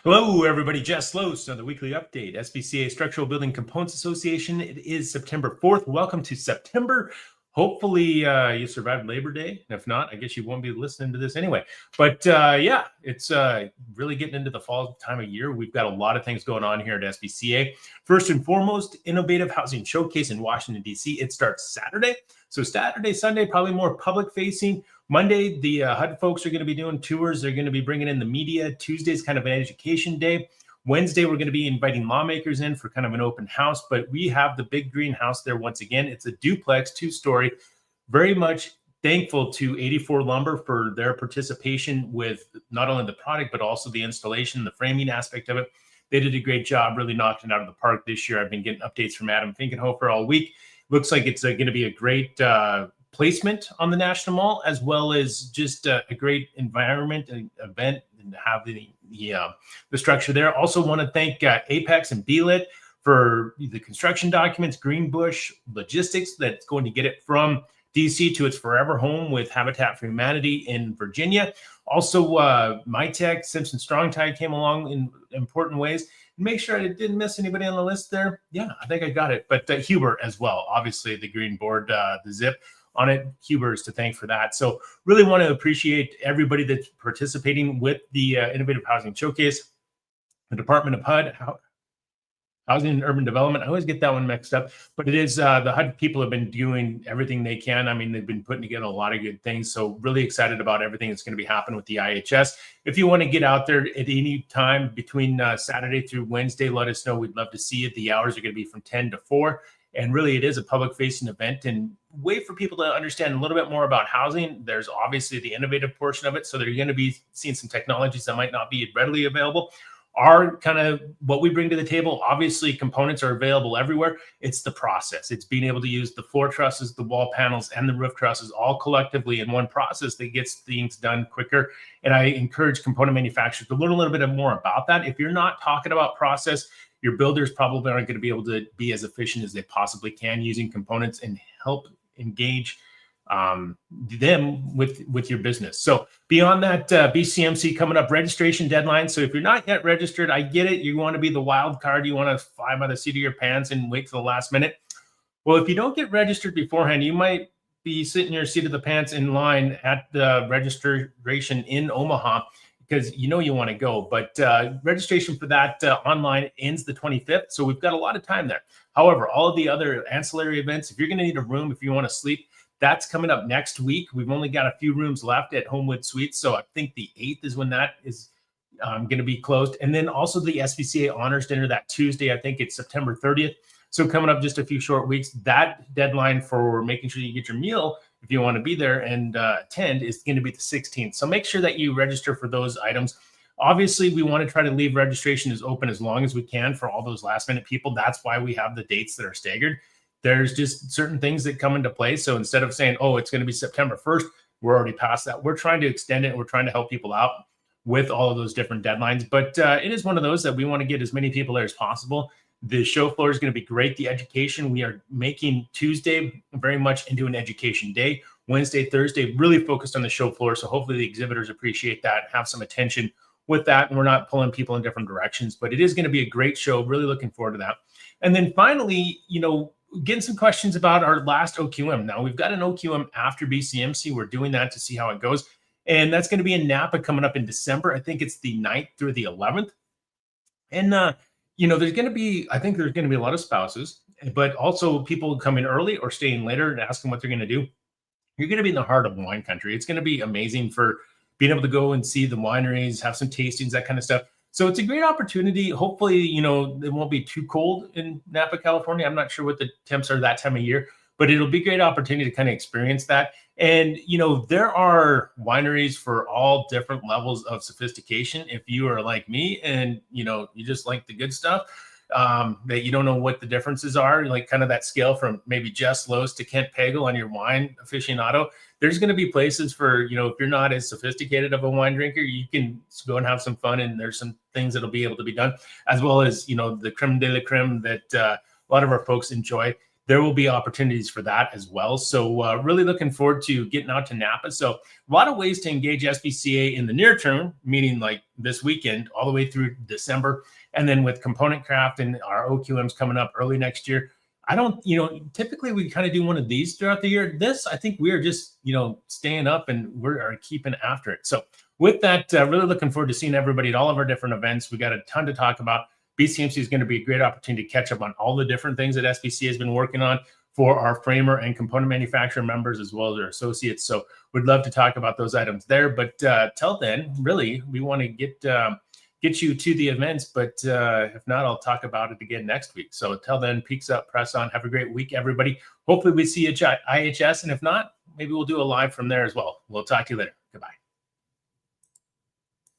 Hello, everybody. Jess Lohse on the weekly update. SBCA Structural Building Components Association. It is September 4th. Welcome to September. Hopefully, you survived Labor Day. If not, I guess you won't be listening to this anyway. But yeah, it's really getting into the fall time of year. We've got a lot of things going on here at SBCA. First and foremost, Innovative Housing Showcase in Washington, D.C. It starts Saturday. So Saturday, Sunday, probably more public facing. Monday, the HUD folks are going to be doing tours. They're going to be bringing in the media. Tuesday's kind of an education day. Wednesday, we're going to be inviting lawmakers in for kind of an open house, but we have the big greenhouse there once again. It's a duplex, 2-story. Very much thankful to 84 Lumber for their participation with not only the product, but also the installation, the framing aspect of it. They did a great job, really knocking it out of the park this year. I've been getting updates from Adam Finkenhofer all week. Looks like it's going to be a great placement on the National Mall, as well as just a great environment and event, and have the structure there. Also want to thank Apex and BLIT for the construction documents, Greenbush Logistics, that's going to get it from DC to its forever home with Habitat for Humanity in Virginia. Also, MyTech, Simpson Strong Tide came along in important ways. Make sure I didn't miss anybody on the list there. Yeah, I think I got it. But Huber as well, obviously the green board, the zip on it. Huber is to thank for that. So really want to appreciate everybody that's participating with the Innovative Housing Showcase, the Department of HUD, Housing and Urban Development. I always get that one mixed up, but it is the HUD people have been doing everything they can. I mean, they've been putting together a lot of good things. So really excited about everything that's going to be happening with the IHS. If you want to get out there at any time between Saturday through Wednesday, let us know. We'd love to see it. The hours are going to be from 10 to 4. And really, it is a public-facing event and way for people to understand a little bit more about housing. There's obviously the innovative portion of it. So they're going to be seeing some technologies that might not be readily available. Our kind of what we bring to the table, obviously components are available everywhere. It's the process. It's being able to use the floor trusses, the wall panels, and the roof trusses all collectively in one process that gets things done quicker. And I encourage component manufacturers to learn a little bit more about that. If you're not talking about process, your builders probably aren't going to be able to be as efficient as they possibly can using components and help engage them with your business. So beyond that, BCMC coming up, registration deadline. So if you're not yet registered, I get it. You want to be the wild card. You want to fly by the seat of your pants and wait till the last minute. Well, if you don't get registered beforehand, you might be sitting in your seat of the pants in line at the registration in Omaha, because you know you want to go. But registration for that online ends the 25th. So we've got a lot of time there. However, all of the other ancillary events, if you're going to need a room, if you want to sleep, that's coming up next week. We've only got a few rooms left at Homewood Suites. So I think the 8th is when that is going to be closed. And then also the SBCA Honors Dinner that Tuesday, I think it's September 30th. So coming up just a few short weeks. That deadline for making sure you get your meal, if you want to be there and attend, is going to be the 16th. So make sure that you register for those items. Obviously, we want to try to leave registration as open as long as we can for all those last minute people. That's why we have the dates that are staggered. There's just certain things that come into play. So instead of saying, oh, it's going to be September 1st, we're already past that. We're trying to extend it. We're trying to help people out with all of those different deadlines. But it is one of those that we want to get as many people there as possible. The show floor is going to be great. The education, we are making Tuesday very much into an education day. Wednesday, Thursday, really focused on the show floor. So hopefully the exhibitors appreciate that, have some attention with that. And we're not pulling people in different directions, but it is going to be a great show. Really looking forward to that. And then finally, getting some questions about our last OQM. Now we've got an OQM after BCMC. We're doing that to see how it goes. And that's going to be in Napa coming up in December. I think it's the 9th through the 11th. And, there's going to be, I think there's going to be a lot of spouses, but also people coming early or staying later and asking what they're going to do. You're going to be in the heart of wine country. It's going to be amazing for being able to go and see the wineries, have some tastings, that kind of stuff. So it's a great opportunity. Hopefully, it won't be too cold in Napa, California. I'm not sure what the temps are that time of year, but it'll be a great opportunity to kind of experience that. And, there are wineries for all different levels of sophistication. If you are like me and, you just like the good stuff, that you don't know what the differences are, like kind of that scale from maybe Jess Lohse to Kent Pagel on your wine aficionado, there's going to be places for, if you're not as sophisticated of a wine drinker, you can go and have some fun. And there's some things that'll be able to be done, as well as, the creme de la creme that a lot of our folks enjoy. there will be opportunities for that as well. So really looking forward to getting out to Napa. So a lot of ways to engage SBCA in the near term, meaning like this weekend all the way through December. And then with Component Craft and our OQMs coming up early next year, I don't, typically we kind of do one of these throughout the year. This, I think we are just, staying up and we're keeping after it. So with that, really looking forward to seeing everybody at all of our different events. We got a ton to talk about. BCMC is going to be a great opportunity to catch up on all the different things that SBCA has been working on for our framer and component manufacturer members, as well as our associates. So we'd love to talk about those items there. But till then, really, we want to get you to the events. But if not, I'll talk about it again next week. So till then, peaks up, press on. Have a great week, everybody. Hopefully we see you at IHS. And if not, maybe we'll do a live from there as well. We'll talk to you later. Goodbye.